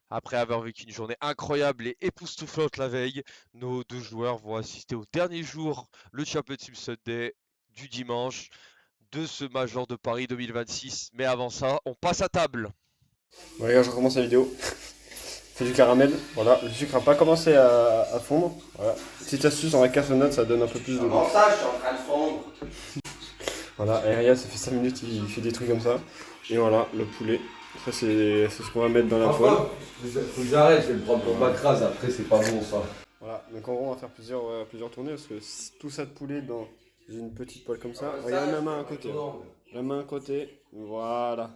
Après avoir vécu une journée incroyable et époustouflante la veille, nos deux joueurs vont assister au dernier jour, le Championship Sunday du dimanche de ce Major de Paris 2026. Mais avant ça, on passe à table. Bon, les gars, je recommence la vidéo. Fais du caramel, voilà. Le sucre n'a pas commencé à fondre. Voilà. Petite astuce en la cassonade, ça donne un peu plus de goût. Comment ça, je suis en train de fondre? Voilà, et regarde, ça fait 5 minutes, il fait des trucs comme ça. Et voilà, le poulet. Ça, c'est ce qu'on va mettre dans la poêle. Faut que j'arrête, je vais le prendre pour ma crase, après c'est pas bon ça. Voilà, donc en gros, on va faire plusieurs tournées parce que tout ça de poulet dans une petite poêle comme ça. Regarde la main à côté. La main à côté, voilà.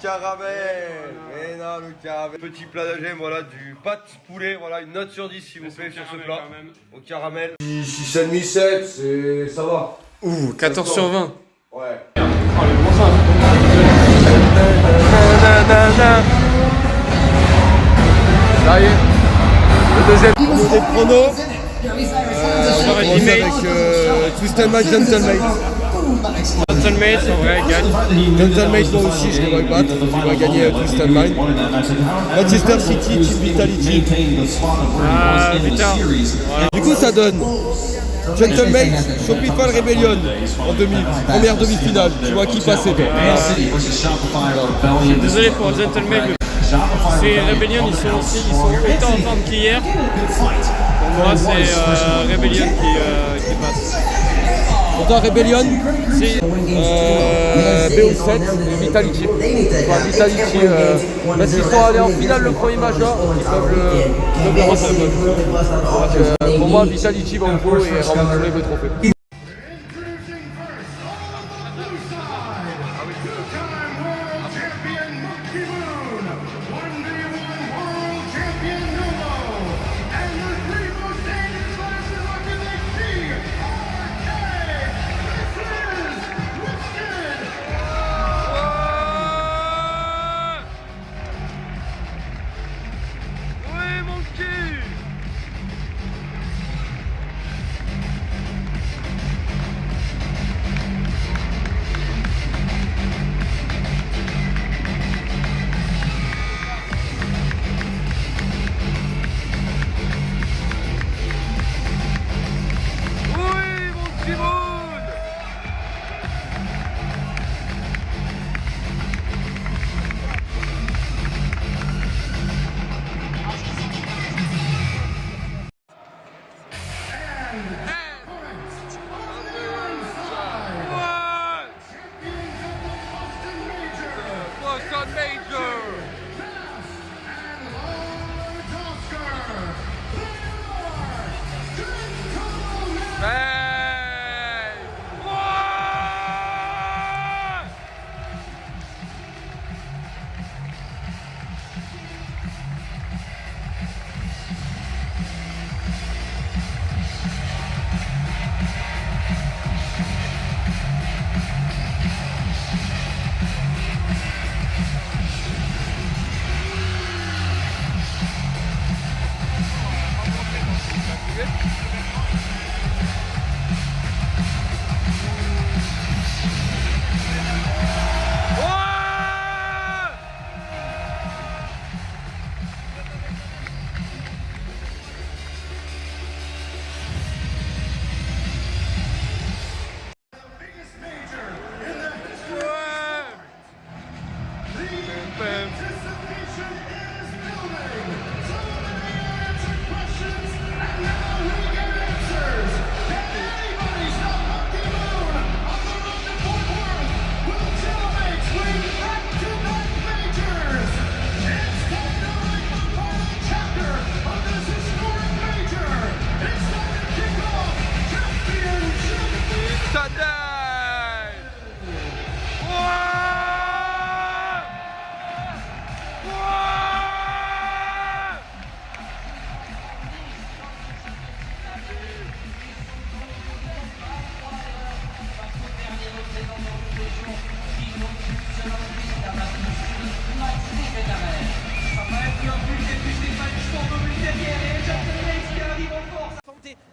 Caramel, mais non le caramel. Petit plat d'agem, voilà, du pâte poulet, voilà, une note sur 10 s'il vous plaît sur ce plat. Au caramel. 6,5, 7, c'est... ça va. Ouh, 14 sur 20. Ouais. Ça y est, le deuxième. Des pronos. On va commencer avec Twist and Match Gentlemate. Gentlemate, en vrai, gagne. Gentlemate, moi aussi, je les vois battre. Je vais gagner Twist and Match. Manchester City, Team Vitality. Ah, putain. Du coup, ça donne Gentlemate, Shopify Rebellion en première demi-finale. Tu vois qui passer, toi? Désolé pour Gentleman, c'est Rebellion, ils sont autant en forme qu'hier. Pour moi, c'est Rebellion qui passe. Pour toi, Rebellion, Si, BO7 et Vitality. Enfin, Vitality, parce qu'ils sont allés en finale le premier major, ils peuvent le rattraper. Pour moi, Vitality va au bout et remporter le trophée.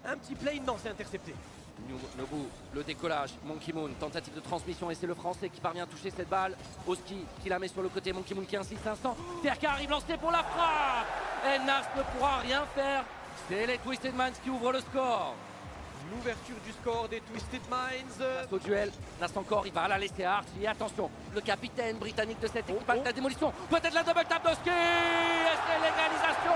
Un petit play, non, c'est intercepté. Nobu, le décollage, Monkey Moon, tentative de transmission et c'est le français qui parvient à toucher cette balle. Oski qui la met sur le côté, Monkey Moon qui insiste un instant. TRK arrive lancé pour la frappe et Nas ne pourra rien faire. C'est les Twisted Minds qui ouvrent le score. L'ouverture du score des Twisted Minds. Nas au duel, Nas encore, il va la laisser à Archie. Attention, le capitaine britannique de cette équipe avec la démolition. Peut-être la double tap d'Oski et c'est l'égalisation.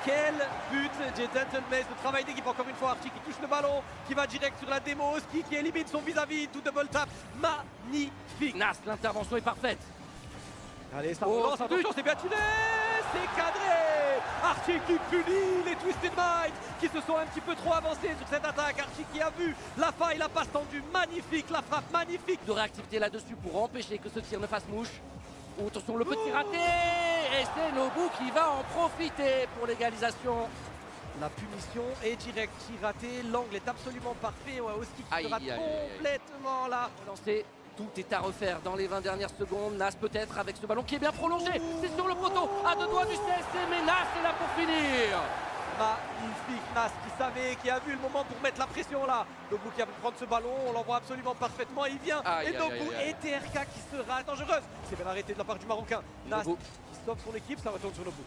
Quel but des Gentlemen, le travail d'équipe encore une fois, Archie qui touche le ballon, qui va direct sur la démo, Oski qui élimine son vis-à-vis, tout double tap, magnifique. Nas, l'intervention est parfaite. Allez, ça relance, attention, c'est bien tiré, c'est cadré. Archie qui punit les Twisted Minds qui se sont un petit peu trop avancés sur cette attaque. Archie qui a vu la faille, la passe tendue, magnifique, la frappe magnifique. De réactivité là-dessus pour empêcher que ce tir ne fasse mouche. Oh, attention, le petit raté et c'est Nobu qui va en profiter pour l'égalisation. La punition est directe, tir raté, l'angle est absolument parfait. Ouais, Oski qui sera complètement là. Relancé, tout est à refaire dans les 20 dernières secondes. Nas peut-être avec ce ballon qui est bien prolongé. C'est sur le poteau, à deux doigts du CSC, mais Nas est là pour finir. Magnifique, Nas qui savait, qui a vu le moment pour mettre la pression là. Nobu qui a pu prendre ce ballon, on l'envoie absolument parfaitement, il vient. Et Nobu et TRK qui sera dangereuse. C'est bien arrêté de la part du Marocain. Nas qui sauve son équipe, ça retourne sur Nobu.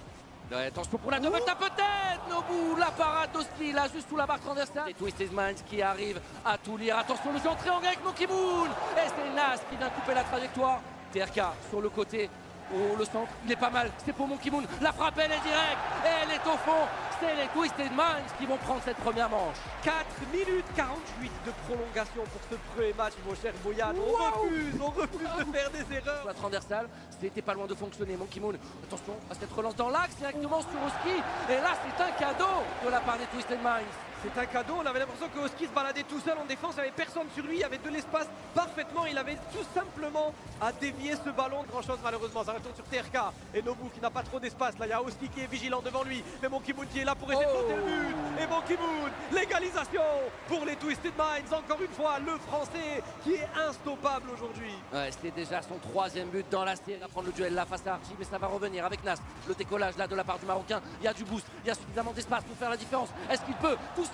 Ouais, attention pour la double tap peut-être. Nobu, la parade d'Oski là juste sous la barre transversale. Et Twisted Minds qui arrive à tout lire. Attention le jeu en triangle avec Monkey Moon. Et c'est Nas qui vient couper la trajectoire. TRK sur le côté. Oh, le centre, il est pas mal, c'est pour Monkey Moon. La frappe, elle est directe, et elle est au fond. C'est les Twisted Minds qui vont prendre cette première manche. 4 minutes 48 de prolongation pour ce premier match, mon cher Boyan. On refuse de faire des erreurs. La transversale, c'était pas loin de fonctionner. Monkey Moon, attention à cette relance dans l'axe, directement sur Oski. Et là, c'est un cadeau de la part des Twisted Minds. C'est un cadeau, on avait l'impression que Oski se baladait tout seul en défense, il n'y avait personne sur lui, il y avait de l'espace parfaitement, il avait tout simplement à dévier ce ballon. Grand chose malheureusement, ça retourne sur TRK et Nobu qui n'a pas trop d'espace, là il y a Oski qui est vigilant devant lui, mais Monkey Moon qui est là pour essayer de planter le but, et Monkey Moon, l'égalisation pour les Twisted Minds, encore une fois le français qui est instoppable aujourd'hui. Ouais, c'était déjà son 3e but dans la série, il va prendre le duel là face à Archie, mais ça va revenir avec Nas, le décollage là de la part du Marocain, il y a du boost, il y a suffisamment d'espace pour faire la différence, est-ce qu'il peut tout seul?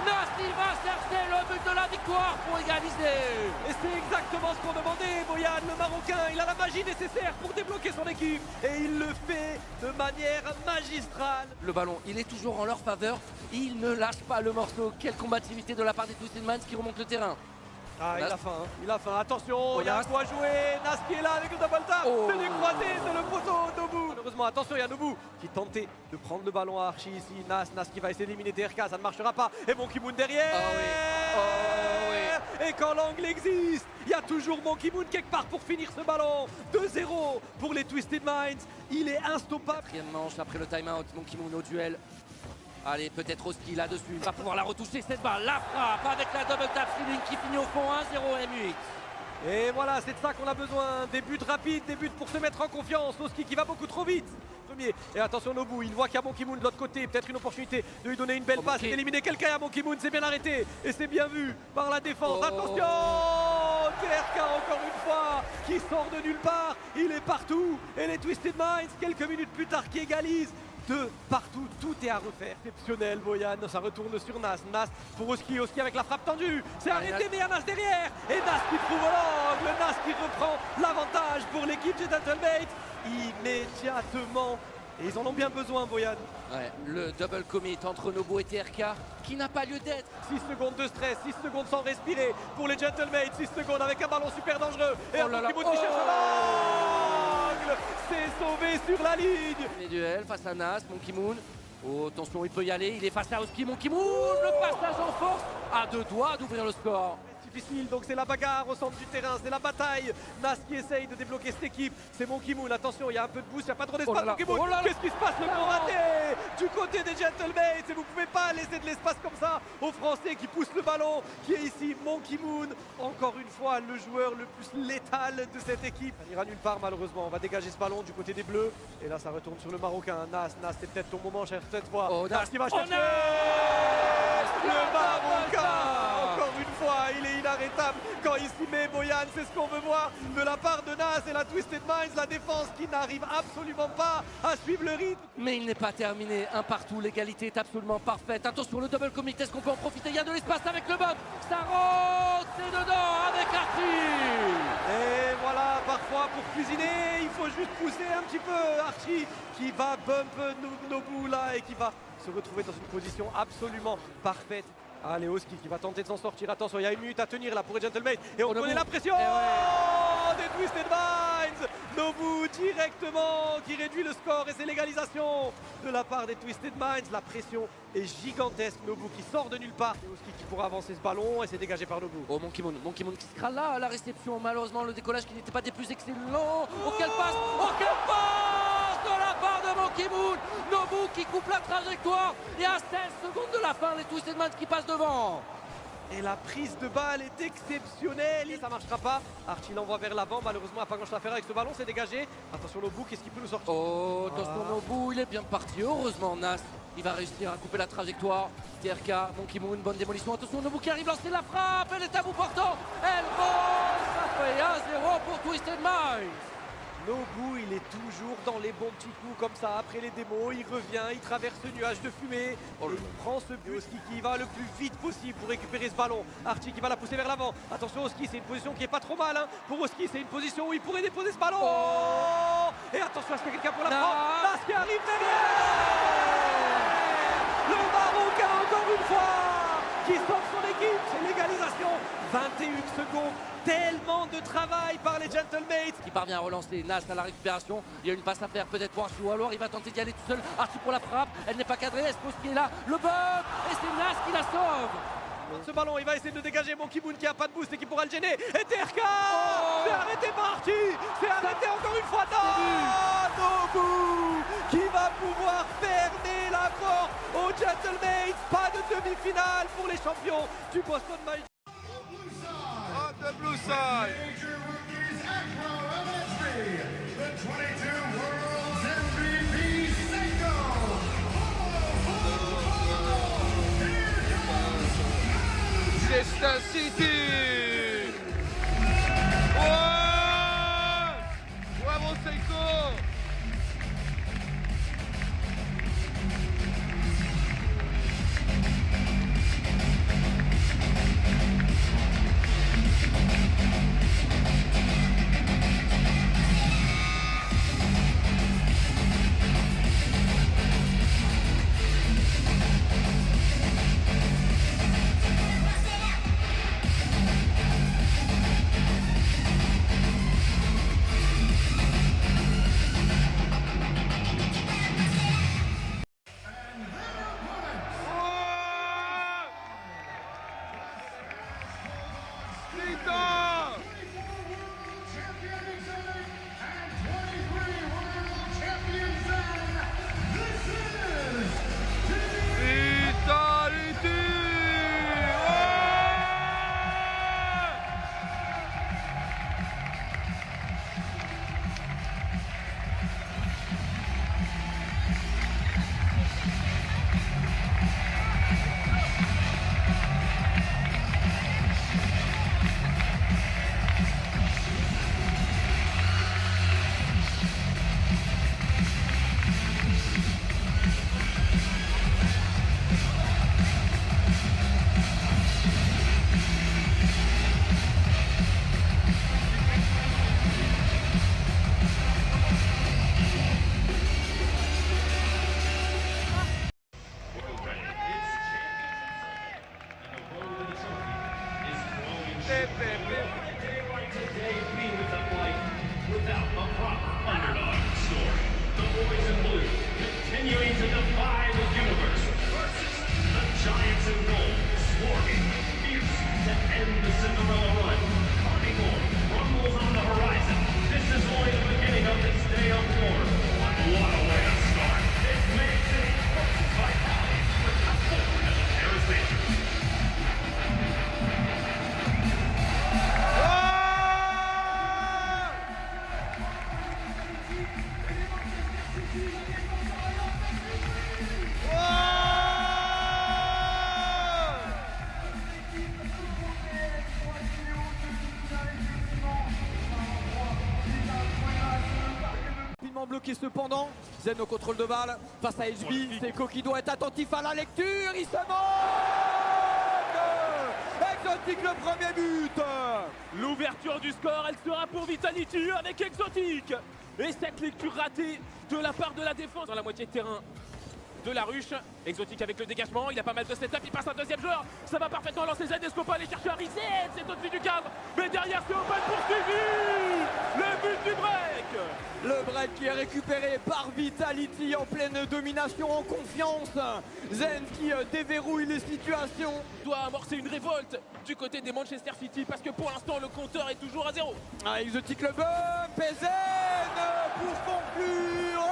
Nas il va chercher le but de la victoire pour égaliser. Et c'est exactement ce qu'on demandait, Boyan, le Marocain, il a la magie nécessaire pour débloquer son équipe et il le fait de manière magistrale. Le ballon, il est toujours en leur faveur, il ne lâche pas le morceau. Quelle combativité de la part des Twisted Minds qui remontent le terrain. Ah, il a faim, il a faim, attention, il y a quoi jouer, Nas qui est là avec le double tap, c'est du croisé, c'est le poteau, Nobu. Malheureusement, attention, il y a Nobu qui tentait de prendre le ballon à Archie ici, Nas qui va essayer d'éliminer TRK, ça ne marchera pas, et Monkey Moon derrière. Et quand l'angle existe, il y a toujours Monkey Moon quelque part pour finir ce ballon. 2-0 pour les Twisted Minds, il est instoppable. 4e manche après le time-out, Monkey Moon au duel. Allez, peut-être Oski là-dessus, il va pouvoir la retoucher cette balle, la frappe avec la double tap feeling qui finit au fond 1-0 MUX. Et voilà, c'est de ça qu'on a besoin, des buts rapides, des buts pour se mettre en confiance. Oski qui va beaucoup trop vite. Premier. Et attention Nobu, il voit qu'il y a Monkey Moon de l'autre côté, peut-être une opportunité de lui donner une belle passe, d'éliminer quelqu'un à Monkey Moon, c'est bien arrêté. Et c'est bien vu par la défense. Attention, TRK encore une fois, qui sort de nulle part, il est partout. Et les Twisted Minds, quelques minutes plus tard, qui égalisent. De partout, tout est à refaire. Exceptionnel, Boyan, ça retourne sur Nas. Nas pour Oski, Oski avec la frappe tendue. C'est arrêté, mais il y a Nas derrière. Et Nas qui trouve l'angle, Nas qui reprend l'avantage pour l'équipe des Gentlemen immédiatement. Et ils en ont bien besoin, Boyan. Ouais, le double commit entre Nobu et TRK qui n'a pas lieu d'être. 6 secondes de stress, 6 secondes sans respirer pour les Gentlemen. 6 secondes avec un ballon super dangereux. Et un Monkey Moon qui cherche l'angle. C'est sauvé sur la ligne. Les duels face à Nas, Monkey Moon. Oh, attention, il peut y aller. Il est face à Oski, Monkey Moon. Le passage en force à deux doigts d'ouvrir le score. Difficile, donc c'est la bagarre au centre du terrain, c'est la bataille. Nas qui essaye de débloquer cette équipe, c'est Monkey Moon, attention, il y a un peu de boost, il n'y a pas trop d'espace. Monkey Moon, qu'est-ce qui se passe, le grand raté du côté des Gentlemen, et vous pouvez pas laisser de l'espace comme ça aux Français qui poussent le ballon, qui est ici Monkey Moon, encore une fois le joueur le plus létal de cette équipe. Il n'ira nulle part malheureusement, on va dégager ce ballon du côté des Bleus, et là ça retourne sur le Marocain. Nas, c'est peut-être ton moment, cher, cette fois. Nas qui va chercher le Marocain, encore une fois. quoi, il est inarrêtable quand il s'y met, Boyan. C'est ce qu'on veut voir de la part de Nas et la Twisted Minds, la défense qui n'arrive absolument pas à suivre le rythme. Mais il n'est pas terminé, un partout, l'égalité est absolument parfaite. Attention, le double commit, est-ce qu'on peut en profiter? Il y a de l'espace avec le bump, ça rentre, c'est dedans avec Archie. Et voilà, parfois pour cuisiner, il faut juste pousser un petit peu Archie qui va bump Nobu là et qui va se retrouver dans une position absolument parfaite. Allez, Oski qui va tenter de s'en sortir. Attention, il y a 1 minute à tenir là pour les Gentlemen. Et on connaît la pression des Twisted Minds. Nobu directement qui réduit le score et c'est l'égalisation de la part des Twisted Minds. La pression est gigantesque. Nobu qui sort de nulle part. Et Oski qui pourra avancer ce ballon et c'est dégagé par Nobu. Oh, Monkey Moon qui sera là à la réception. Malheureusement, le décollage qui n'était pas des plus excellents. Oh, quelle passe! Oh, quelle passe de la part de Monkey Moon! Nobu qui coupe la trajectoire. Et à 16 secondes de la fin, les Twisted Minds qui passent devant. Et la prise de balle est exceptionnelle. Ça ne marchera pas. Archie l'envoie vers l'avant. Malheureusement, il n'a pas grand-chose à faire avec ce ballon. C'est dégagé. Attention, Nobu, qu'est-ce qu'il peut nous sortir? Oh, attention, Nobu, il est bien parti. Heureusement, Nas, il va réussir à couper la trajectoire. TRK, Monkey Moon, bonne démolition. Attention, Nobu qui arrive, lancer la frappe. Elle est à bout portant. Elle vole. Ça fait 1-0 pour Twisted Minds. Nobu, il est toujours dans les bons petits coups comme ça. Après les démos, il revient, il traverse ce nuage de fumée. Et il prend ce but. Oski qui va le plus vite possible pour récupérer ce ballon. Archie qui va la pousser vers l'avant. Attention, Oski, c'est une position qui est pas trop mal. Hein. Pour Oski, c'est une position où il pourrait déposer ce ballon. Et attention, est-ce qu'il y a quelqu'un pour la prendre? Nas qui arrive derrière. Le Marocain, encore une fois, qui sauve son équipe. C'est l'égalisation. 21 secondes. Tellement de travail par les Gentlemates. Qui parvient à relancer Nas à la récupération. Il y a une passe à faire peut-être pour Archie ou alors il va tenter d'y aller tout seul. Archie pour la frappe. Elle n'est pas cadrée. Espose qui est là. Le bump. Et c'est Nas qui la sauve. Ce ballon, il va essayer de le dégager. Monkey Moon qui a pas de boost et qui pourra le gêner. Et TRK c'est arrêté par Archie. C'est arrêté encore une fois. Nobu qui va pouvoir fermer la porte aux Gentlemates. Pas de demi-finale pour les champions du Boston Magic. The blue side. Leicester City. Ouais. Bravo Seiko. bloqué cependant. Zen au contrôle de balle face à HB. Seiko qui doit être attentif à la lecture. Il se manque. Exotic le premier but. L'ouverture du score, elle sera pour Vitality avec Exotic. Et cette lecture ratée de la part de la défense dans la moitié de terrain de la ruche. Exotic avec le dégagement, il a pas mal de setup, il passe un deuxième joueur. Ça va parfaitement lancer Zen, est-ce qu'on peut aller chercher un reset? C'est au-dessus du cadre, mais derrière c'est open pour Stevie. Le but du break. Le break qui est récupéré par Vitality en pleine domination, en confiance. Zen qui déverrouille les situations. Doit amorcer une révolte du côté des Manchester City parce que pour l'instant le compteur est toujours à 0. Ah, Exotic le bump et Zen pour conclure.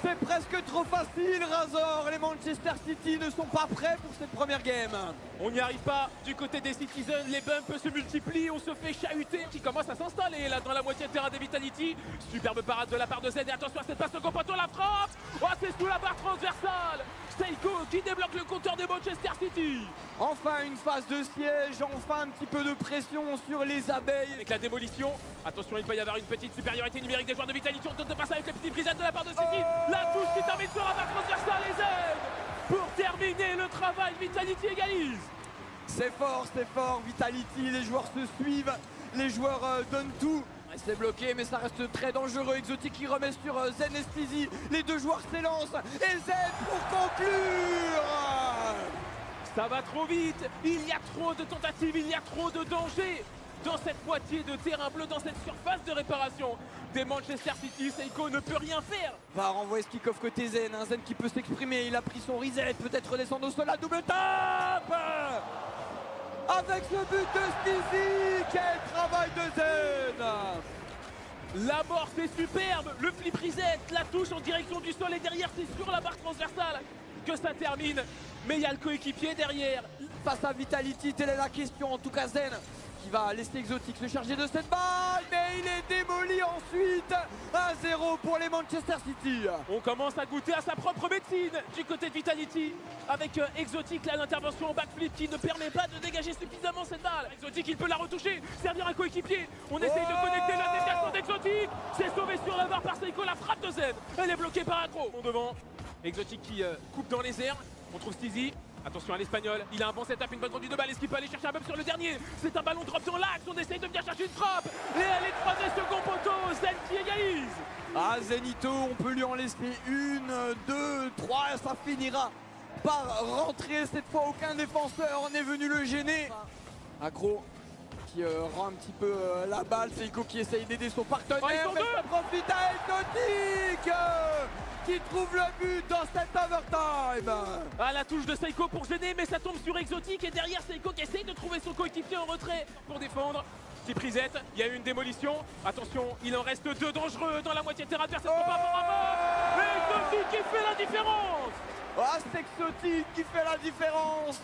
C'est presque trop facile, Razor. Les Manchester City ne sont pas prêts pour cette première game. On n'y arrive pas du côté des Citizens, les bumps se multiplient, on se fait chahuter. Qui commence à s'installer là dans la moitié de terrain des Vitality. Superbe parade de la part de Zen et attention à cette passe au combattant, la frappe. Oh, c'est sous la barre transversale. Seiko qui débloque le compteur des Manchester City. Enfin une phase de siège, enfin un petit peu de pression sur les abeilles. Avec la démolition, attention il peut y avoir une petite supériorité numérique des joueurs de Vitality. On tente de passer avec le petit brisette de la part de City. La touche qui termine sur la barre transversale et Zen. Pour terminer le travail, Vitality égalise. C'est fort, Vitality, les joueurs se suivent, les joueurs donnent tout. C'est bloqué mais ça reste très dangereux. Exotic qui remet sur Zen et Stizy. Les deux joueurs s'élancent et Zen pour conclure. Ça va trop vite, il y a trop de tentatives, il y a trop de dangers dans cette moitié de terrain bleu, dans cette surface de réparation des Manchester City. Seiko ne peut rien faire. Va renvoyer ce kick-off côté Zen, Zen qui peut s'exprimer, il a pris son reset, peut-être redescendre au sol, la double tape avec ce but de Stizy. Quel travail de Zen. L'amorce est superbe, le flip reset, la touche en direction du sol et derrière c'est sur la barre transversale que ça termine. Mais il y a le coéquipier derrière. Face à Vitality, telle est la question. En tout cas Zen qui va laisser Exotic se charger de cette balle, mais il est démoli ensuite. 1-0 pour les Manchester City. On commence à goûter à sa propre médecine du côté de Vitality avec Exotic là, l'intervention en backflip qui ne permet pas de dégager suffisamment cette balle. Exotic il peut la retoucher, servir un coéquipier. On essaye de connecter la déviation d'Exotic. C'est sauvé sur la barre par Seiko, la frappe de Zen. Elle est bloquée par Accro. On devant Exotic qui coupe dans les airs. On trouve Stizy. Attention à l'Espagnol, il a un bon setup, une bonne conduite de balle. Est-ce qu'il peut aller chercher un bump sur le dernier? C'est un ballon drop dans l'axe, on essaye de venir chercher une frappe. Et elle est croisée second poteau, Zen qui égalise. Ah Zenito, on peut lui en laisser une, deux, trois, ça finira par rentrer. Cette fois aucun défenseur n'est venu le gêner. Accro qui rend un petit peu la balle, Seiko qui essaye d'aider son partenaire, mais ça profite à Exotic qui trouve le but dans cet overtime. Ah, la touche de Seiko pour gêner, mais ça tombe sur Exotic et derrière Seiko qui essaye de trouver son coéquipier en retrait pour défendre. Petite prisette, il y a eu une démolition. Attention, il en reste deux dangereux dans la moitié de terrain adverse. Exotic qui fait la différence. Ah, c'est Exotic qui fait la différence.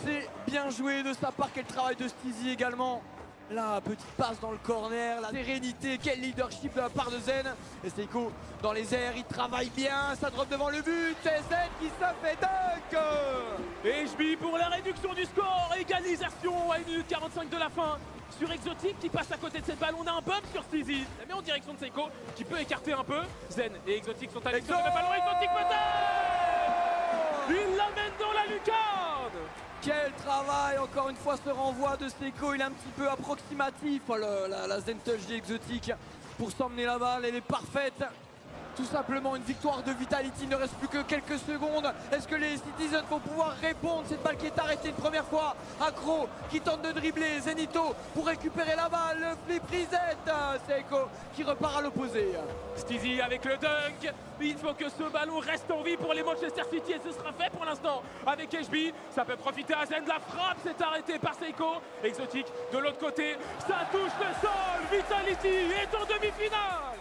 C'est bien joué de sa part, quel travail de Stizy également. La petite passe dans le corner, la sérénité, quel leadership de la part de Zen. Et Seiko dans les airs, il travaille bien, ça drop devant le but. Et Zen qui se fait dunk. Et HB pour la réduction du score, égalisation à 1 minute 45 de la fin. Sur Exotic qui passe à côté de cette balle, on a un bump sur Stizy. La met en direction de Seiko qui peut écarter un peu. Zen et Exotic sont allés sur le ballon. Exotic peut-être. Il l'amène dans la lucarne. Quel travail, encore une fois ce renvoi de Seiko, il est un petit peu approximatif. Oh, la Zen touch d'Exotic pour s'emmener la balle, elle est parfaite. Tout simplement une victoire de Vitality, il ne reste plus que quelques secondes. Est-ce que les Citizens vont pouvoir répondre? Cette balle qui est arrêtée une première fois. Accro qui tente de dribbler, Zenito pour récupérer la balle, le flip reset. Seiko qui repart à l'opposé. Stizy avec le dunk. Il faut que ce ballon reste en vie pour les Manchester City et ce sera fait pour l'instant avec HB. Ça peut profiter à Zen, la frappe s'est arrêtée par Seiko. Exotic de l'autre côté, ça touche le sol. Vitality est en demi-finale.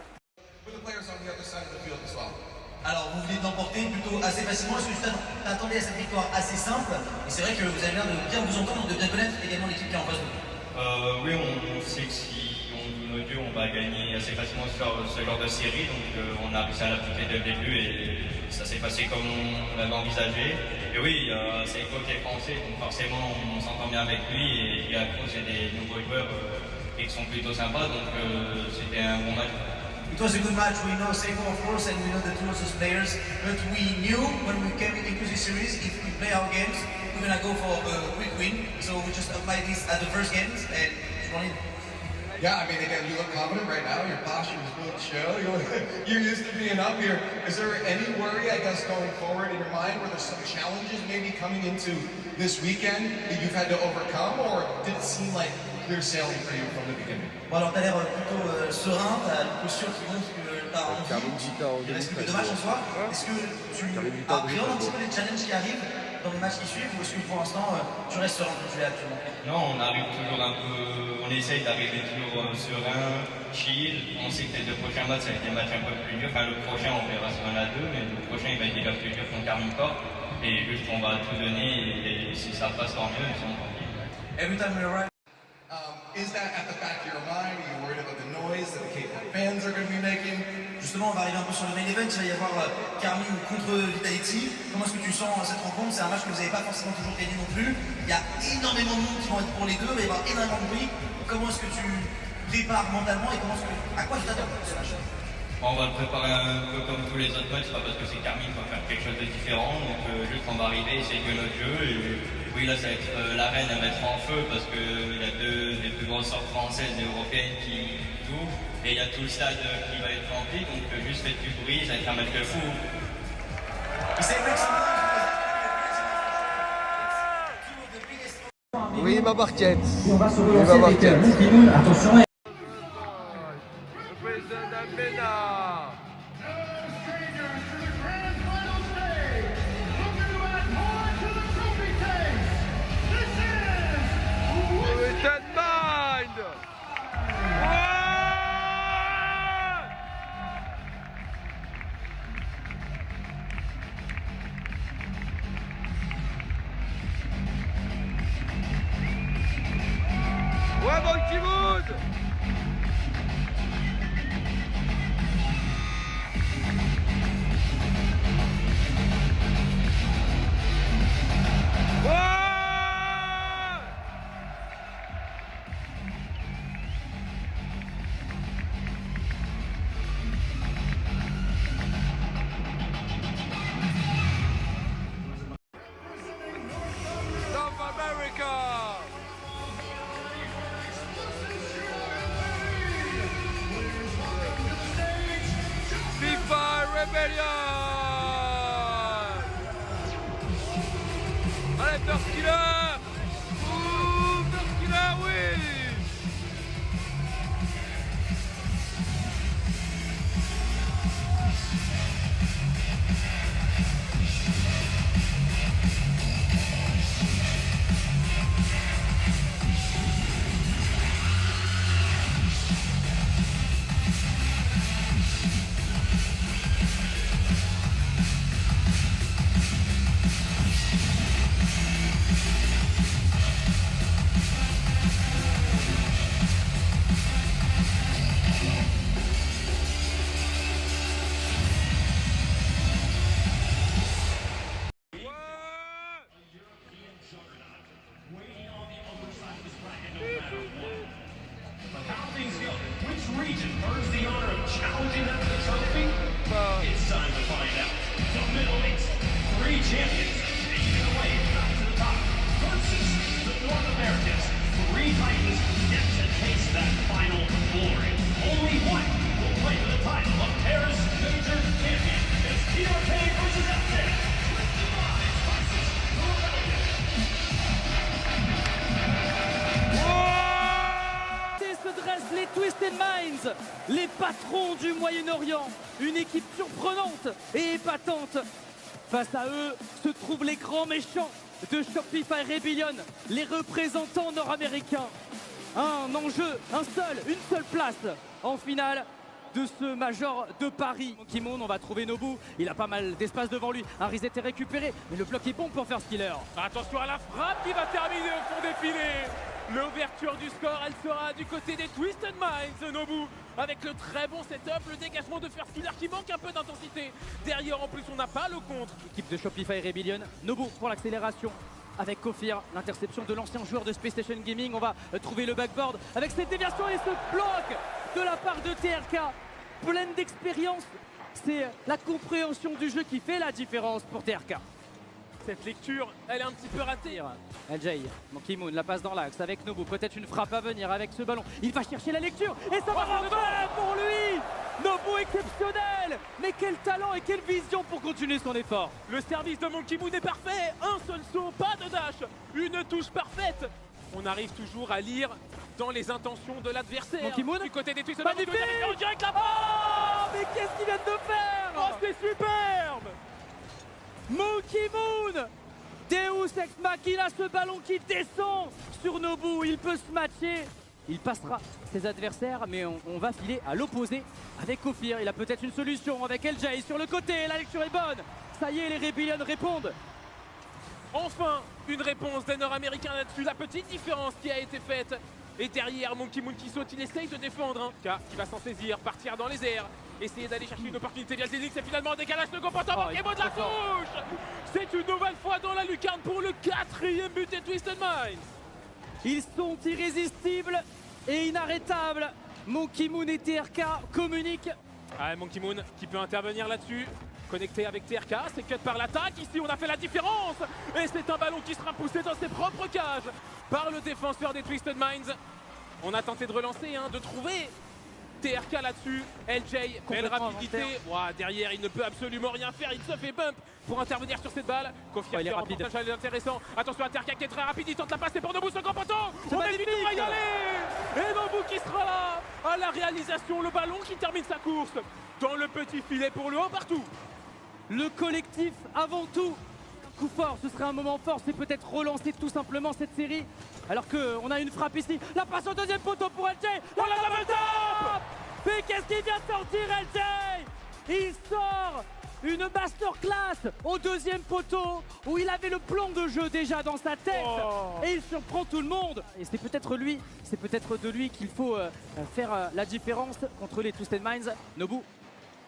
Alors vous venez de l'emporter plutôt assez facilement. Est-ce que tu t'attendais à cette victoire assez simple? Et c'est vrai que vous avez l'air de bien vous entendre, de bien connaître également l'équipe qui est en face de vous. Oui, on sait que si on joue nos dieux, on va gagner assez facilement sur ce genre de série. Donc on a réussi à l'appliquer dès le début et ça s'est passé comme on l'avait envisagé. Et oui, c'est Seiko qui est français, donc forcément on s'entend bien avec lui. Et à cause, c'est des nouveaux joueurs et qui sont plutôt sympas. Donc c'était un bon match. It was a good match. We know Seiko, of course, and we know the two of those players. But we knew when we came into this series, if we play our games, we're gonna go for a quick win. So we just applied this at the first games and run it. Yeah, I mean, again, you look confident right now. Your posture is built to show. You're used to being up here. Is there any worry, I guess, going forward in your mind where there's some challenges maybe coming into this weekend that you've had to overcome, or did it seem like clear sailing for you from the beginning? Bon, alors t'as l'air plutôt serein, t'as une posture qui montre que t'as envie. Il reste plus que 2 matchs en soi. Est-ce que tu appréhendes un petit peu les challenges qui arrivent dans les matchs qui suivent, ou est-ce que pour l'instant tu restes serein comme tu l'es actuellement? Non, on arrive toujours un peu, on essaye d'arriver toujours serein, chill. On sait que les 2 prochains matchs, ça va être des matchs un peu plus durs. Enfin, le prochain, on verra si on en a 2, mais le prochain, il va être déjà plus dur contre Carmine Corp. Et juste, on va tout donner, et si ça passe, tant mieux, et sinon, tant pis. Every time we arrive. Is that at the back of your mind? Are you worried about the noise that the K-pop fans are going to be making? Justement, on va arriver un peu sur le main event. Il va y avoir Carmine contre Vitality. Comment est-ce que tu sens cette rencontre? C'est un match que vous n'avez pas forcément toujours gagné non plus. Il y a énormément de monde qui vont être pour les deux. Il va y avoir énormément de bruit. Comment est-ce que tu prépares mentalement et à quoi tu t'attends pour ce match? On va le préparer un peu comme tous les autres matchs, pas parce que c'est Carmine qu'on va faire quelque chose de différent. Donc juste on va arriver, essayer de jouer notre jeu. Et oui, là ça va être l'arène à mettre en feu parce qu'il y a 2 des plus grosses sortes françaises et européennes qui jouent. Et il y a tout le stade qui va être rempli. Donc juste faites du bruit, ça va être un match de fou. Oui, ma barquette. On va se relancer avec Monkey Moon. Attention. Ouais, Monkey Moon! South America! Rebellion! Allez, First Killer! Ouh, First Killer, oui! Twisted Minds, les patrons du Moyen-Orient, une équipe surprenante et épatante. Face à eux se trouvent les grands méchants de Shopify Rebellion, les représentants nord-américains. Un enjeu, une seule place en finale de ce Major de Paris. Monkey Moon, on va trouver Nobu, il a pas mal d'espace devant lui. Un reset est récupéré, mais le bloc est bon pour First Killer. Attention à la frappe qui va terminer au fond des filets. L'ouverture du score, elle sera du côté des Twisted Minds, Nobu, avec le très bon setup, le dégagement de First Killer qui manque un peu d'intensité. Derrière, en plus, on n'a pas le contre. Équipe de Shopify Rebellion, Nobu pour l'accélération. Avec Kofir, l'interception de l'ancien joueur de Space Station Gaming. On va trouver le backboard avec cette déviation et ce bloc de la part de TRK. pleine d'expérience. C'est la compréhension du jeu qui fait la différence pour TRK. Cette lecture, elle est un petit peu ratée. LJ, Monkey Moon la passe dans l'axe avec Nobu. Peut-être une frappe à venir avec ce ballon. Il va chercher la lecture et ça va rentrer pour lui. Nobu exceptionnel. Mais quel talent et quelle vision pour continuer son effort. Le service de Monkey Moon est parfait. Un seul saut, pas de dash. Une touche parfaite. On arrive toujours à lire dans les intentions de l'adversaire. Monkey Moon du côté des Twisted magnifique. en direct là-bas. Oh, mais qu'est-ce qu'il vient de faire? Oh, c'est superbe. Monkey Moon, Deus Ex Machina, ce ballon qui descend sur Nobu, il peut se matcher, il passera ses adversaires, mais on va filer à l'opposé avec Kofir. Il a peut-être une solution avec LJ sur le côté, la lecture est bonne, ça y est, les Rebellion répondent. Enfin, une réponse des Nord-Américains là-dessus, la petite différence qui a été faite. Et derrière, Monkey Moon qui saute, il essaye de défendre. Car il va s'en saisir, partir dans les airs, essayer d'aller chercher une opportunité via le Zénix. C'est finalement un décalage de comportement. Monkey Moon de la touche. C'est une nouvelle fois dans la lucarne pour le 4e but des Twisted Minds. Ils sont irrésistibles et inarrêtables. Monkey Moon et TRK communiquent. Ah, Monkey Moon qui peut intervenir là-dessus. Connecté avec TRK, c'est cut par l'attaque. Ici, on a fait la différence. Et c'est un ballon qui sera poussé dans ses propres cages par le défenseur des Twisted Minds. On a tenté de relancer, de trouver TRK là-dessus. LJ, belle rapidité. Ouah, derrière, il ne peut absolument rien faire. Il se fait bump pour intervenir sur cette balle. Kofir il est rapide. Elle est intéressant. Attention à TRK qui est très rapide. Il tente la passe. C'est pour Nobu, ce grand poteau. On est vite à y aller. Et Nobu qui sera là à la réalisation. Le ballon qui termine sa course dans le petit filet pour le 1 partout. Le collectif avant tout. Un coup fort, ce serait un moment fort, c'est peut-être relancer tout simplement cette série. Alors qu'on a une frappe ici. La passe au deuxième poteau pour LJ. La double top. Mais qu'est-ce qu'il vient de sortir, LJ? Il sort une masterclass au deuxième poteau où il avait le plan de jeu déjà dans sa tête. Et il surprend tout le monde. Et c'est peut-être lui, c'est peut-être de lui qu'il faut faire la différence contre les Twisted Minds. Nobu.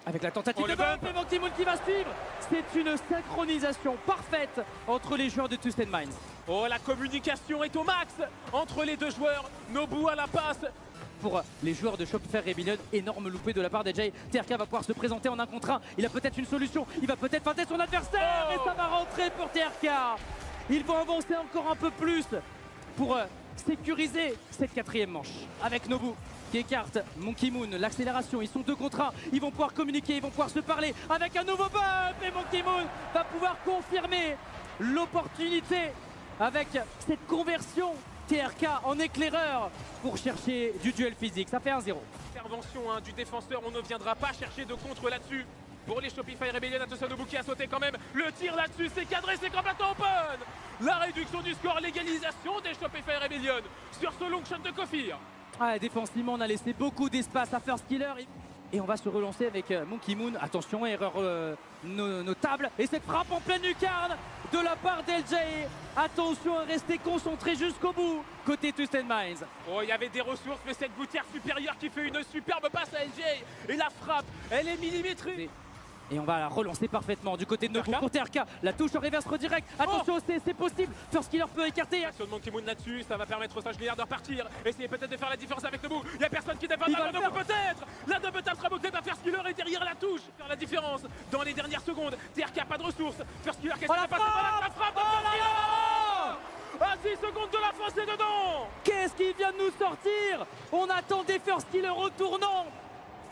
Avec la tentative de bump et Monkey Moon qui va suivre. C'est une synchronisation parfaite entre les joueurs de Twisted Minds. Oh, la communication est au max entre les deux joueurs. Nobu à la passe. Pour les joueurs de Shopify Rebellion, énorme loupé de la part d'LJ. TRK va pouvoir se présenter en 1 contre 1. Il a peut-être une solution. Il va peut-être feinter son adversaire. Et ça va rentrer pour TRK. Ils vont avancer encore un peu plus pour sécuriser cette 4e manche. Avec Nobu qui écarte Monkey Moon, l'accélération, ils sont 2 contre 1, ils vont pouvoir communiquer, ils vont pouvoir se parler avec un nouveau bump et Monkey Moon va pouvoir confirmer l'opportunité avec cette conversion TRK en éclaireur pour chercher du duel physique, ça fait 1-0. Intervention du défenseur, on ne viendra pas chercher de contre là-dessus. Pour les Shopify Rebellion, attention Nobu qui a sauté quand même. Le tir là-dessus, c'est cadré, c'est complètement open. La réduction du score, l'égalisation des Shopify Rebellion sur ce long shot de Kofir. Ah, défensivement, on a laissé beaucoup d'espace à First Killer. Et on va se relancer avec Monkey Moon. Attention, erreur notable. Et cette frappe en pleine lucarne de la part d'LJ. Attention à rester concentré jusqu'au bout. Côté Twisted Minds. Oh, il y avait des ressources, mais cette gouttière supérieure qui fait une superbe passe à LJ. Et la frappe, elle est millimétrée. Et on va la relancer parfaitement du côté de Nobu pour TRK. La touche en reverse redirect. Attention, c'est possible. First Killer peut écarter. Action de Monkey Moon là-dessus, ça va permettre au Saint-Julien de repartir. Essayez peut-être de faire la différence avec Nobu. Il n'y a personne qui défend la Nobu peut-être. La double tap sera bouclée par First Killer et derrière la touche. Faire la différence dans les dernières secondes. TRK pas de ressources. First Killer qu'est-ce qui s'est passé? La frappe à 6 secondes de la fin, c'est dedans. Qu'est-ce qu'il vient de nous sortir? On attendait First Killer retournant.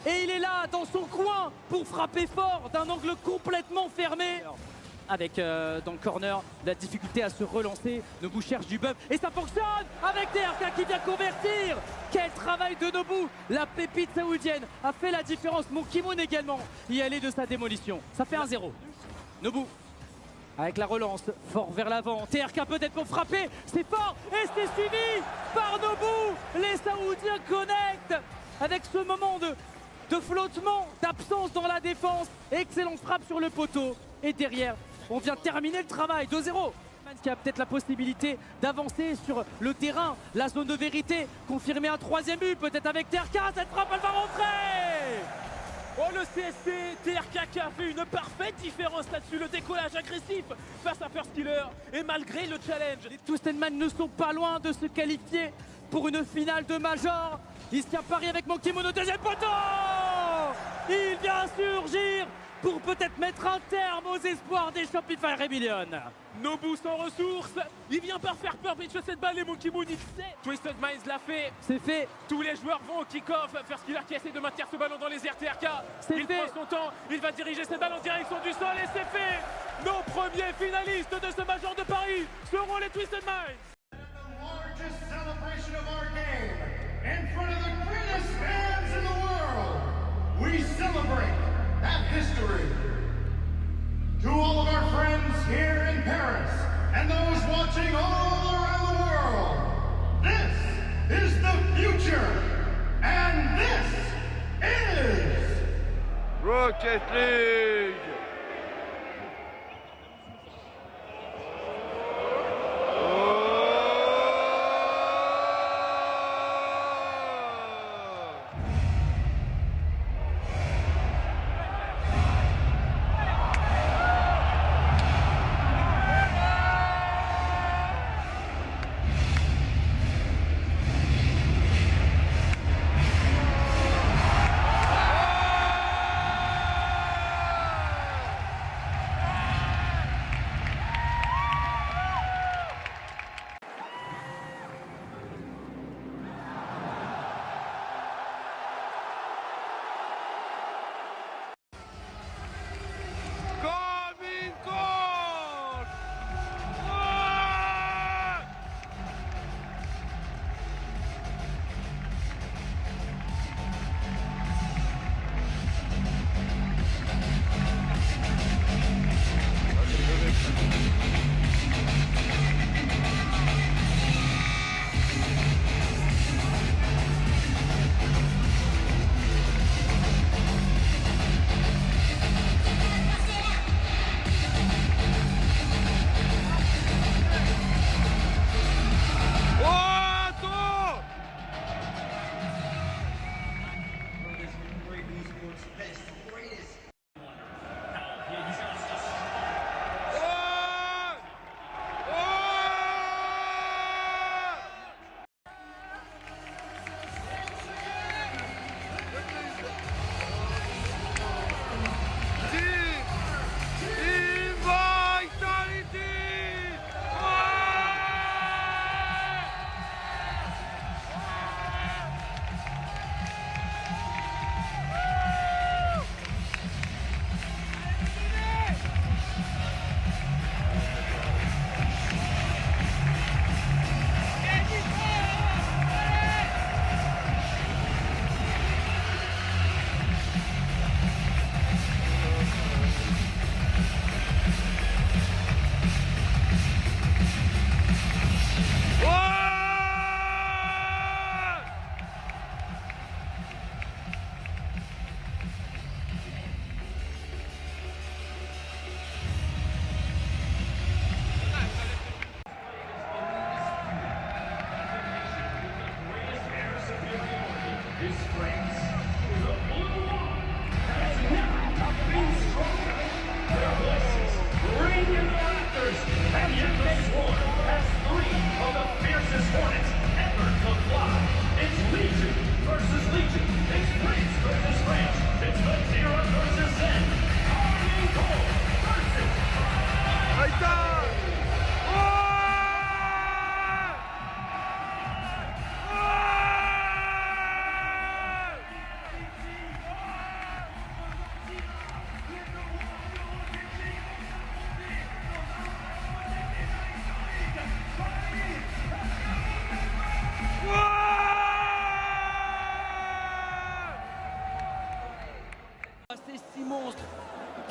Et il est là dans son coin pour frapper fort d'un angle complètement fermé. Avec dans le corner la difficulté à se relancer. Nobu cherche du bump et ça fonctionne avec TRK qui vient convertir. Quel travail de Nobu. La pépite saoudienne a fait la différence. Monkey Moon également y allait de sa démolition. Ça fait 1-0. Nobu avec la relance, fort vers l'avant. TRK peut-être pour frapper. C'est fort et c'est suivi par Nobu. Les Saoudiens connectent avec ce moment de flottement, d'absence dans la défense. Excellente frappe sur le poteau. Et derrière, on vient terminer le travail. 2-0. Qui a peut-être la possibilité d'avancer sur le terrain. La zone de vérité. Confirmer un 3e but, peut-être avec TRK. Cette frappe, elle va rentrer. Oh, le CSP, TRK qui a fait une parfaite différence là-dessus. Le décollage agressif face à First Killer. Et malgré le challenge, les Twisted Minds ne sont pas loin de se qualifier pour une finale de Major. Ici à Paris avec Monkey Moon au 2e poteau. Il vient surgir pour peut-être mettre un terme aux espoirs des Shopify Rebellion. Nobu sans ressources, il vient par faire peur, pitch cette balle et Monkey Moon il sait. Twisted Minds l'a fait. C'est fait. Tous les joueurs vont au kick-off. First Killer qui essaie de maintenir ce ballon dans les RTRK. Il fait. prend son temps, il va diriger cette balle en direction du sol et c'est fait. Nos premiers finalistes de ce Major de Paris seront les Twisted Minds. Largest celebration of our game in front of the greatest fans in the world. We celebrate that history. To all of our friends here in Paris and those watching all around the world, this is the future, and this is Rocket League.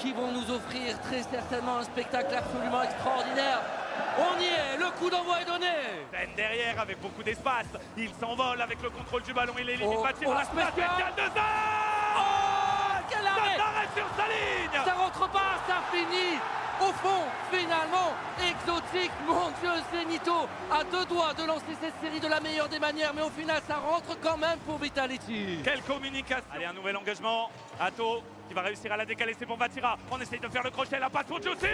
qui vont nous offrir très certainement un spectacle absolument extraordinaire. On y est, le coup d'envoi est donné. Ben derrière avec beaucoup d'espace, il s'envole avec le contrôle du ballon, il élimine Mathieu. La spéciale de Zan. Oh, quel arrêt! Ça s'arrête sur sa ligne. Ça rentre pas, ça finit. Au fond, finalement, exotique, mon Dieu, Zenito a deux doigts de lancer cette série de la meilleure des manières, mais au final, ça rentre quand même pour Vitality. Quelle communication. Allez, un nouvel engagement. Atto qui va réussir à la décaler, c'est pour Vatira. On essaye de faire le crochet, la passe pour Jussi.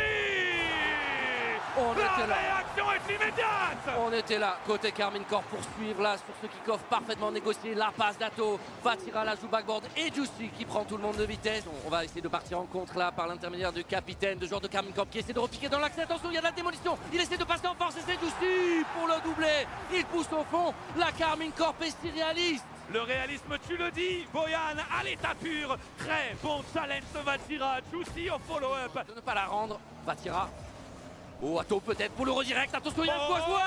On La était là. réaction est immédiate. On était là, côté Carmine Corp pour suivre là sur ce kick-off parfaitement négocié. La passe d'Atto, Vatira la joue backboard et Juicy qui prend tout le monde de vitesse. On va essayer de partir en contre là par l'intermédiaire du capitaine, de joueur de Carmine Corp qui essaie de repiquer dans l'accès. Attention, il y a de la démolition. Il essaie de passer en force et c'est Juicy pour le doubler. Il pousse au fond. La Carmine Corp est si réaliste. Le réalisme, tu le dis, Boyan à l'état pur. Très bon challenge de Vatira. Juicy au follow-up. De ne pas la rendre, Vatira. Oh, Atto peut-être pour le redirect. Attention, il y a de quoi jouer.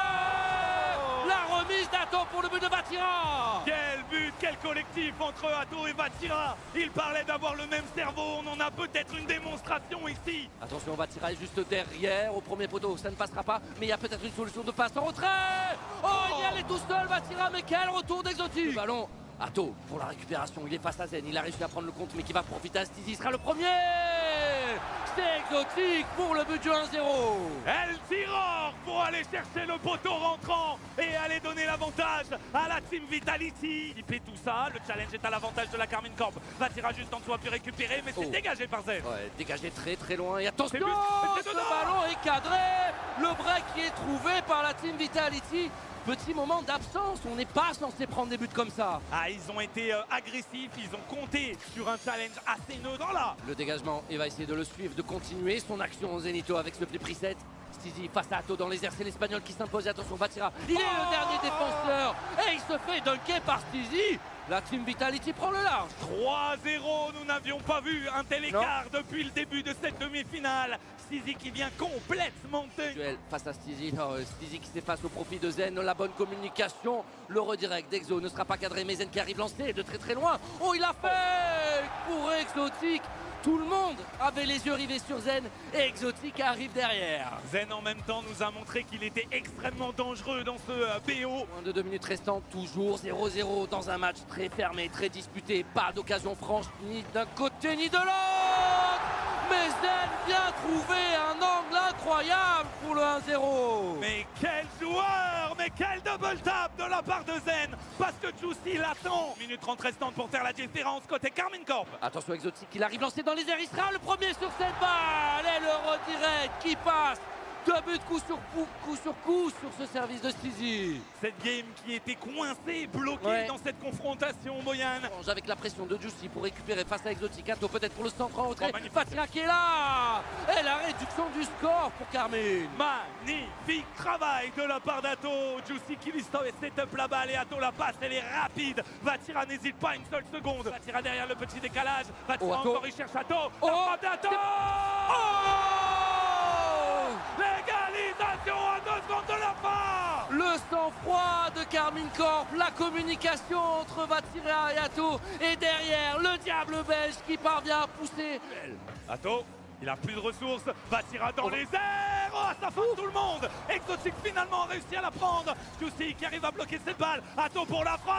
La remise d'Atto pour le but de Vatira. Quel but, quel collectif entre Atto et Vatira. Ils parlaient d'avoir le même cerveau. On en a peut-être une démonstration ici. Attention, Vatira est juste derrière au premier poteau. Ça ne passera pas, mais il y a peut-être une solution de passe en retrait. Oh, il y allait tout seul, Vatira, mais quel retour d'Exotique. Ballon. Atto pour la récupération, il est face à Zen, il a réussi à prendre le compte mais qui va profiter à Stizy, il sera le premier. C'est Exotique pour le but du 1-0. El Tiror pour aller chercher le poteau rentrant et aller donner l'avantage à la Team Vitality. Il fait tout ça, le challenge est à l'avantage de la Carmine Corp. Vatira juste en dessous a pu récupérer mais c'est dégagé par Zen. Ouais, dégagé très loin et attention, but, ce ballon est cadré. Le break qui est trouvé par la Team Vitality. Petit moment d'absence, on n'est pas censé prendre des buts comme ça. Ah, ils ont été agressifs, ils ont compté sur un challenge assez neutre là. Le dégagement, il va essayer de le suivre, de continuer son action Zenito avec ce preset. Stizy face à Atto dans les airs, c'est l'Espagnol qui s'impose. Attention, Vatira, il est le dernier défenseur et il se fait dunker par Stizy. La Team Vitality prend le large. 3-0, nous n'avions pas vu un tel écart depuis le début de cette demi-finale. Stizy qui vient complètement duel face à Stizy. Stizy qui s'efface au profit de Zen. La bonne communication. Le redirect d'Exo ne sera pas cadré, mais Zen qui arrive lancé de très loin. Oh, il a fait pour Exotique. Tout le monde avait les yeux rivés sur Zen et Exotique arrive derrière. Zen en même temps nous a montré qu'il était extrêmement dangereux dans ce BO. Moins de 2 minutes restantes, toujours 0-0 dans un match très fermé, très disputé. Pas d'occasion franche ni d'un côté ni de l'autre. Mais Zen vient trouver un angle incroyable pour le 1-0. Mais quel joueur! Mais quel double tap de la part de Zen! Parce que Juicy l'attend. Minute 30 restantes pour faire la différence côté Carmine Corp. Attention Exotique, il arrive lancé dans les airs, il sera le premier sur cette balle. Et le redirect qui passe. 2 buts coup sur coup sur ce service de Stizy. Cette game qui était coincée, bloquée dans cette confrontation, Boyan. Avec la pression de Juicy pour récupérer face à Exotique. Atto peut-être pour le centre en retrait. Vatira qui est là. Et la réduction du score pour Carmine. Magnifique travail de la part d'Atto. Juicy qui lui set up la balle et Atto la passe, elle est rapide. Vatira n'hésite pas une seule seconde. Vatira derrière le petit décalage. Vatira encore, il cherche Atto. La frappe d'Atto. L'égalisation à 2 secondes de la fin. Le sang-froid de Carmine Corp, la communication entre Vatira et Atto. Et derrière, le diable belge qui parvient à pousser. Atto, il a plus de ressources. Vatira dans les airs. Oh, ça fout tout le monde. Exotique finalement a réussi à la prendre. Juicy qui arrive à bloquer cette balle. Atto pour la frappe.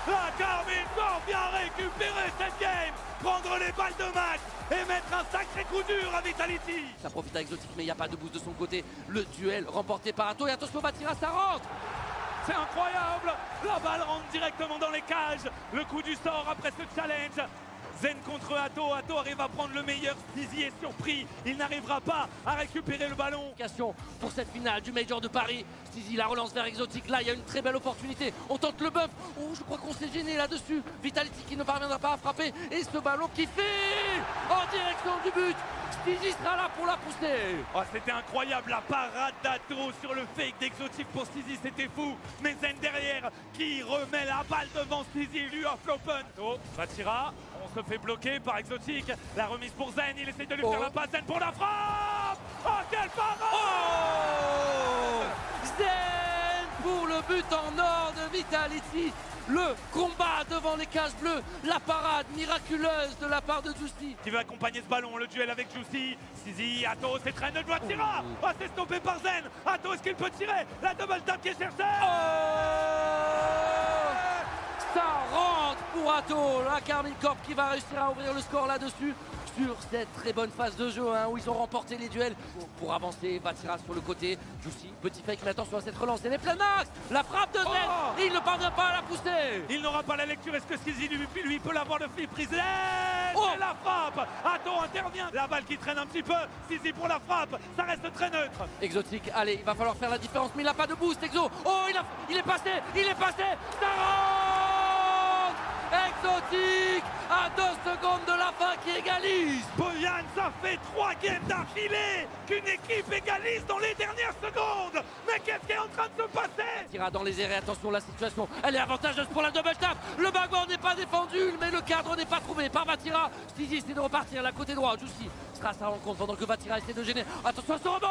La Carmine Corp vient récupérer cette game, prendre les balles de match et mettre un sacré coup dur à Vitality. Ça profite à Exotique, mais il n'y a pas de boost de son côté. Le duel remporté par Atto et attention Vatira, ça rentre. C'est incroyable. La balle rentre directement dans les cages. Le coup du sort après ce challenge. Zen contre Atto, Atto arrive à prendre le meilleur, Stizy est surpris, il n'arrivera pas à récupérer le ballon. Pour cette finale du Major de Paris, Stizy la relance vers Exotique, là il y a une très belle opportunité, on tente le buff, oh je crois qu'on s'est gêné là-dessus, Vitality qui ne parviendra pas à frapper, et ce ballon qui file en direction du but, Stizy sera là pour la pousser. Oh, c'était incroyable, la parade d'Atto sur le fake d'Exotique pour Stizy, c'était fou, mais Zen derrière qui remet la balle devant Stizy, lui off l'open. Oh, Vatira, on se fait bloquer par Exotique, la remise pour Zen, il essaie de lui faire la passe, Zen pour la frappe. Oh quelle parade. Zen pour le but en or de Vitality. Le combat devant les cages bleues, la parade miraculeuse de la part de Juicy. Qui veut accompagner ce ballon, le duel avec Juicy. Stizy, Atto s'étraîne, ne doit tirer. Oh, c'est stoppé par Zen. Atto, est-ce qu'il peut tirer? La double tap qui est cherchée. Ça rentre pour Atto. La Carmine Corp qui va réussir à ouvrir le score là-dessus. Sur cette très bonne phase de jeu où ils ont remporté les duels pour avancer. Vatira sur le côté, Juicy, petit fake, mais attention à cette relance, elle est pleine axe. La frappe de Zen, il ne parvient pas à la pousser. Il n'aura pas la lecture, est-ce que Stizy lui peut l'avoir le flip Zen? Et la frappe. Atto intervient. La balle qui traîne un petit peu. Zizi pour la frappe. Ça reste très neutre. Exotique, allez, il va falloir faire la différence, mais il n'a pas de boost, Exo. Oh, il est passé, ça rentre. Exotique à 2 secondes de la fin qui égalise. Bojan, ça fait 3 games d'affilée qu'une équipe égalise dans les dernières secondes. Mais qu'est-ce qui est en train de se passer? Tira dans les airs et attention, la situation, elle est avantageuse pour la double tap. Le backboard n'est pas défendu, mais le cadre n'est pas trouvé par Vatira. Stizy essaie de repartir, la côté droit, Juicy sera à sa rencontre pendant que Vatira essaie de gêner. Attention à ce rebond.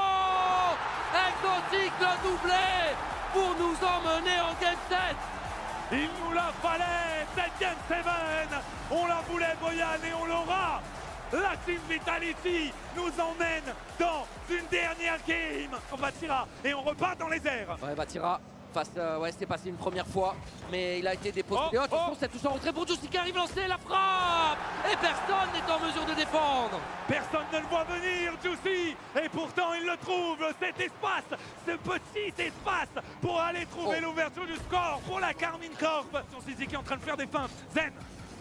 Exotique le doublé pour nous emmener en game 7. Il nous la fallait, cette Game 7. On la voulait, Bojan, et on l'aura. La Team Vitality nous emmène dans une dernière game. On Vatira et on repart dans les airs. Ouais, Vatira, ouais, c'est passé une première fois, mais il a été déposé. Attention, cette touche en retrait pour Juicy qui arrive lancer la frappe. Et personne n'est en mesure de défendre. Personne ne le voit venir, Juicy. Et pourtant, il le trouve, cet espace, ce petit espace pour aller trouver l'ouverture du score pour la Karmine Corp. Zizi qui est en train de faire des feintes.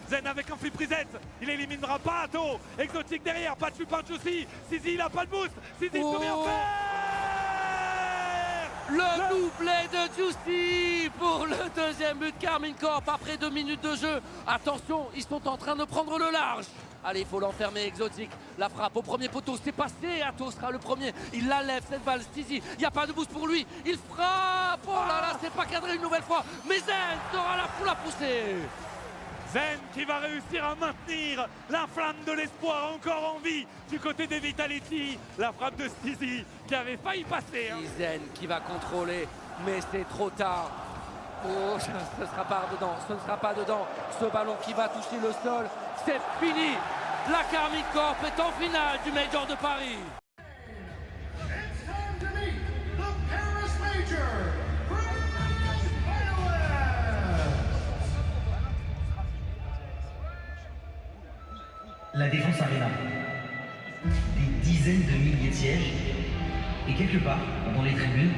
Zen avec un flip reset, il éliminera pas Atto. Exotique derrière, battu par Juicy. Zizi, il a pas de boost. Zizi peut bien faire. Le doublé de Juicy pour le deuxième but Karmine Corp après 2 minutes de jeu. Attention, ils sont en train de prendre le large. Allez, il faut l'enfermer, Exotique. La frappe au premier poteau, c'est passé. Atto sera le premier. Il la lève, cette balle. Stizy, il n'y a pas de boost pour lui. Il frappe. Oh là là, c'est pas cadré une nouvelle fois. Mais Zen sera là pour la pousser. Zen qui va réussir à maintenir la flamme de l'espoir encore en vie du côté des Vitality. La frappe de Stizy qui avait failli passer. Zen qui va contrôler, mais c'est trop tard. Oh, ce ne sera pas dedans, ce ne sera pas dedans. Ce ballon qui va toucher le sol, c'est fini. La Karmine Corp est en finale du Major de Paris. La Défense Arena. Des dizaines de milliers de sièges. Et quelque part, dans les tribunes,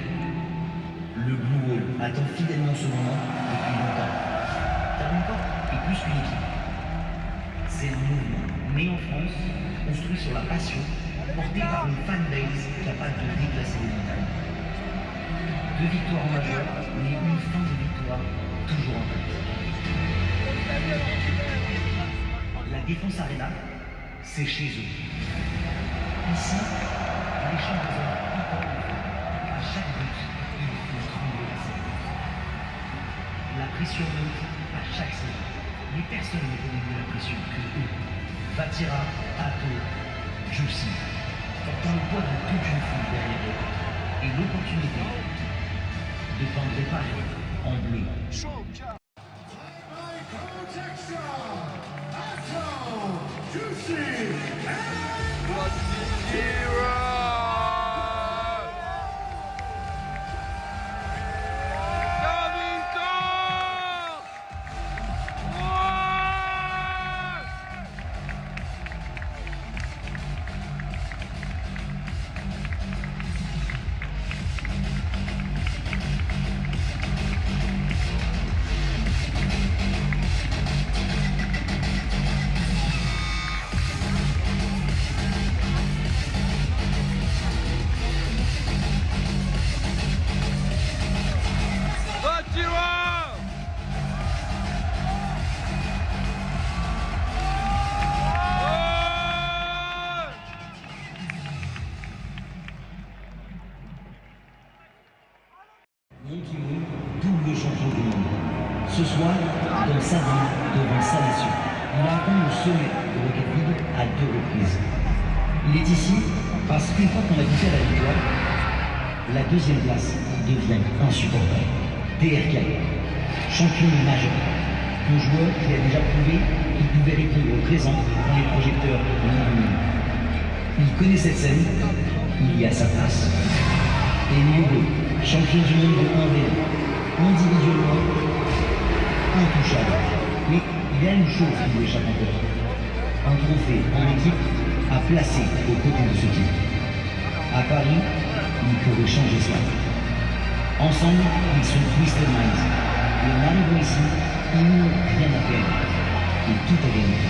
le Blue Wall attend fidèlement ce moment depuis longtemps. Karmine Corp est plus qu'une équipe. C'est un mouvement né en France, construit sur la passion, porté par une fanbase capable de déplacer les montagnes. 2 victoires majeures, mais une fin de victoire toujours en tête. La Défense Arena, c'est chez eux. Ici, les champs résonnent encore une fois. À chaque but, il faut trembler la scène. La pression monte à chaque série. Mais personne ne connaît mieux la pression que eux. Vatira, Atto, Juicy, portant le poids de toute une foule derrière eux. Et l'opportunité de peindre Paris en bleu. Double champion du monde. Ce soir, dans sa ville, devant sa nation, il atteint le sommet de Rocket League à 2 reprises. Il est ici parce qu'une fois qu'on a goûté à la victoire, la deuxième place devient insupportable. DRK, champion majeur, un joueur qui a déjà prouvé qu'il pouvait répondre au présent dans les projecteurs londoniens. Il connaît cette scène, il y a sa place. Et Hugo, champion du monde de 1v1, individuellement intouchable. Mais il y a une chose qui lui échappe encore. Un trophée en équipe à placer aux côtés de ce type. À Paris, il pourrait changer cela. Ensemble, ils sont Twisted Minds. Et en arrivant ici, ils n'ont rien à perdre. Et tout à gagner.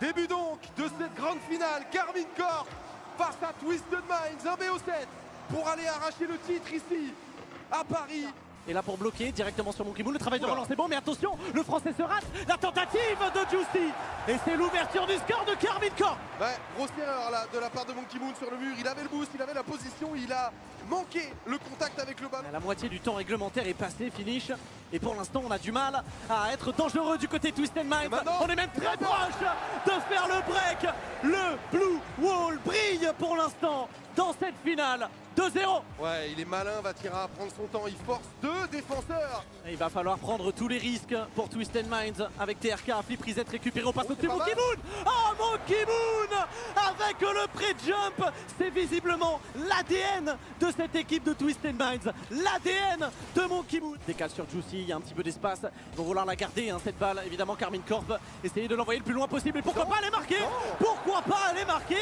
Début donc de cette grande finale, Karmine Corp face à Twisted Minds, un BO7 pour aller arracher le titre ici à Paris. Et là pour bloquer directement sur Monkey Moon, le travail de relance est bon, mais attention, le français se rate, la tentative de Juicy. Et c'est l'ouverture du score de Karmine Corp. Ouais, grosse erreur là de la part de Monkey Moon sur le mur, il avait le boost, il avait la position, il a manqué le contact avec le ballon. La moitié du temps réglementaire est passé, finish. Et pour l'instant, on a du mal à être dangereux du côté Twisted Minds. On est même très proche de faire le break. Le Blue Wall brille pour l'instant dans cette finale. 2-0. Ouais, il est malin, Vatira prendre son temps, il force deux défenseurs. Et il va falloir prendre tous les risques pour Twisted Minds avec TRK, Flip Reset récupéré au passe au-dessus Monkey Moon. Oh, Monkey Moon avec le pré-jump. C'est visiblement l'ADN de cette équipe de Twisted Minds. L'ADN de Monkey Moon. Décale sur Juicy, il y a un petit peu d'espace. Ils vont vouloir la garder, hein, cette balle. Évidemment, Karmine Corp essayer de l'envoyer le plus loin possible. Et pourquoi pas aller marquer? Pourquoi pas aller marquer?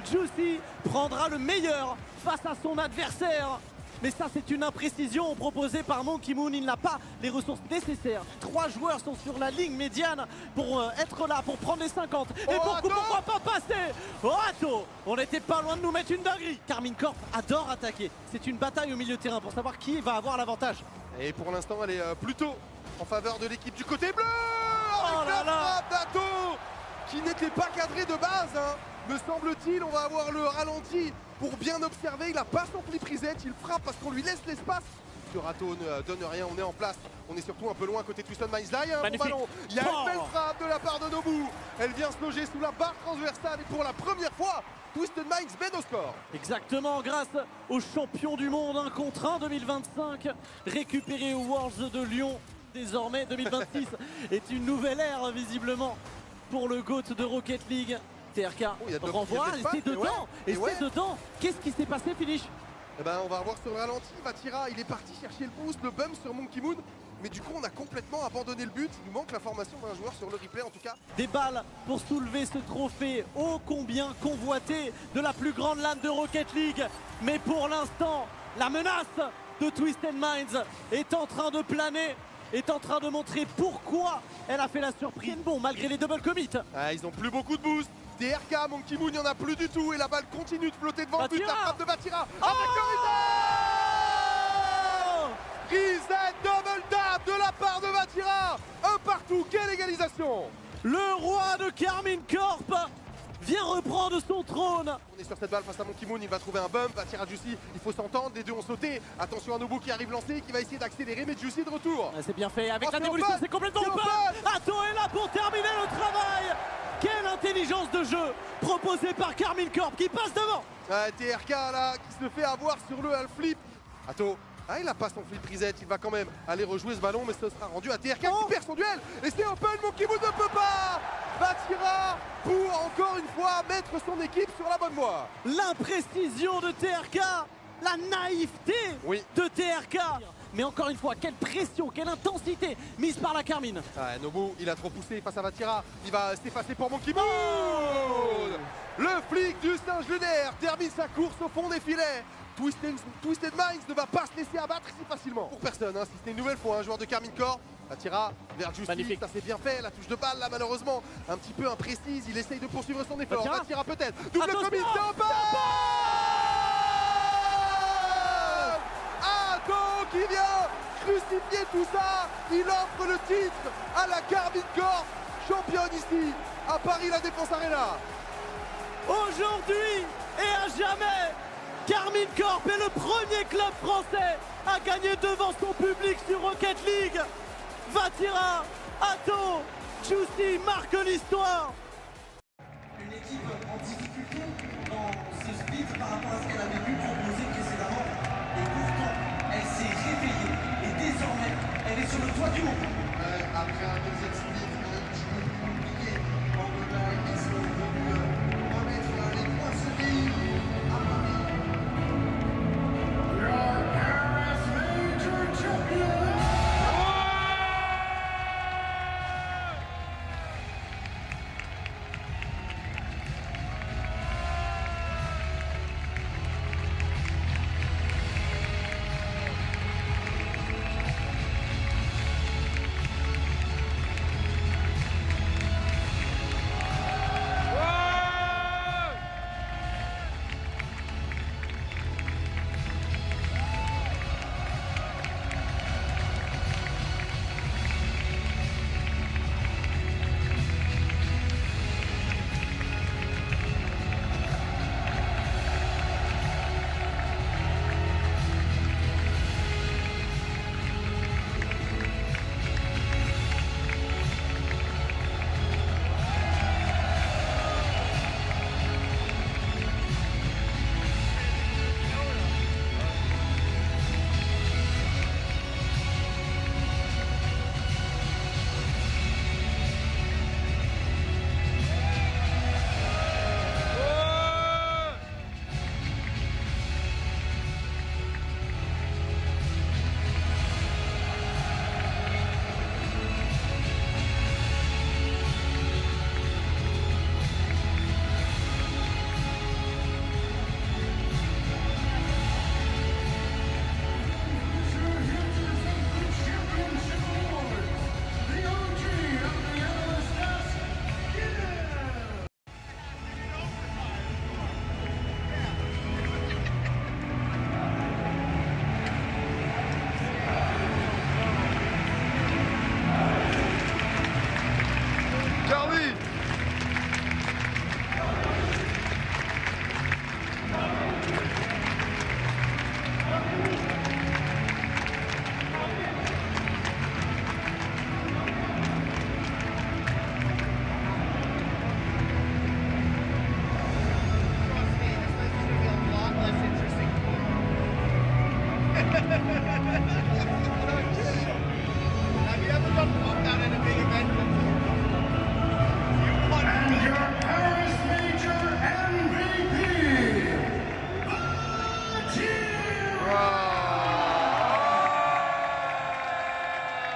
Juicy prendra le meilleur face à son adversaire. Mais ça, c'est une imprécision proposée par Monkey Moon. Il n'a pas les ressources nécessaires. 3 joueurs sont sur la ligne médiane pour être là, pour prendre les 50. Et pourquoi pas passer? Oh, Atto, on n'était pas loin de nous mettre une dinguerie. Karmine Corp adore attaquer. C'est une bataille au milieu de terrain pour savoir qui va avoir l'avantage. Et pour l'instant, elle est plutôt en faveur de l'équipe du côté bleu. Oh avec la frappe d'Atto qui n'était pas cadré de base, hein. Me semble-t-il, on va avoir le ralenti pour bien observer. Il a pas son flip reset, il frappe parce qu'on lui laisse l'espace. Que Rato ne donne rien, on est en place. On est surtout un peu loin côté Twisted Minds. Là, il y a un bon ballon. Il y a une belle frappe de la part de Nobu. Elle vient se loger sous la barre transversale et pour la première fois, Twisted Minds mène au score. Exactement, grâce au champion du monde 1 contre 1 2025, récupéré au Worlds de Lyon. Désormais, 2026 est une nouvelle ère visiblement pour le GOAT de Rocket League. TRK renvoie, et c'est dedans, et c'est dedans. Qu'est-ce qui s'est passé, finish? Eh ben, on va revoir sur le ralenti, Vatira, il est parti chercher le boost, le bump sur Monkey Moon. Mais du coup, on a complètement abandonné le but. Il nous manque l'information d'un joueur sur le replay, en tout cas. Des balles pour soulever ce trophée ô combien convoité de la plus grande LAN de Rocket League. Mais pour l'instant, la menace de Twisted Minds est en train de planer, est en train de montrer pourquoi elle a fait la surprise. Bon, malgré les double commits. Ah, ils ont plus beaucoup de boost. TRK, Monkey Moon, il n'y en a plus du tout et la balle continue de flotter devant le but. La frappe de Vatira avec le reset double tap de la part de Vatira. Un partout, quelle égalisation. Le roi de Karmine Corp vient reprendre son trône. On est sur cette balle face à Monkey Moon, il va trouver un bump, Vatira, Juicy, il faut s'entendre, les deux ont sauté. Attention à Nobu qui arrive lancé, qui va essayer d'accélérer, mais Juicy de retour. C'est bien fait, avec la dévolution, c'est complètement open. Atto est là pour terminer le travail. Quelle intelligence de jeu proposée par Karmine Corp qui passe devant. TRK là, qui se fait avoir sur le half flip. Atto, il a pas son flip reset, il va quand même aller rejouer ce ballon, mais ce sera rendu à TRK qui perd son duel. Et c'est open, Monkey Moon ne peut pas. Vatira pour encore une fois mettre son équipe sur la bonne voie. L'imprécision de TRK, la naïveté de TRK. Mais encore une fois, quelle pression, quelle intensité mise par la Karmine. Nobu, il a trop poussé face à Vatira. Il va s'effacer pour Monkey Moon. Le flic du singe lunaire termine sa course au fond des filets. Twisted Minds ne va pas se laisser abattre si facilement. Pour personne, hein, si c'est une nouvelle fois un joueur de Karmine Corp. Vatira vers Juicy, ça c'est bien fait, la touche de balle là malheureusement un petit peu imprécise, il essaye de poursuivre son effort. Vatira peut-être, double commit, Atto qui vient crucifier tout ça, il offre le titre à la Karmine Corp, championne ici à Paris La Défense Arena. Aujourd'hui et à jamais, Karmine Corp est le premier club français à gagner devant son public sur Rocket League. Vatira, Atto, Juicy marque l'histoire. Une équipe en difficulté dans ce split par rapport à ce qu'elle avait pu proposer précédemment. Et pourtant, elle s'est réveillée et désormais, elle est sur le toit du monde. Après un deuxième split, un petit peu compliqué, Angleterre, ils sont venus remettre les points solides à Paris.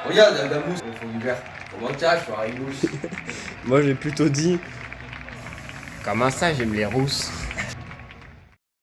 Regarde, la mousse, il faut du vert. Comment ça, je suis à gauche. Moi j'ai plutôt dit. Comment ça, j'aime les rousses.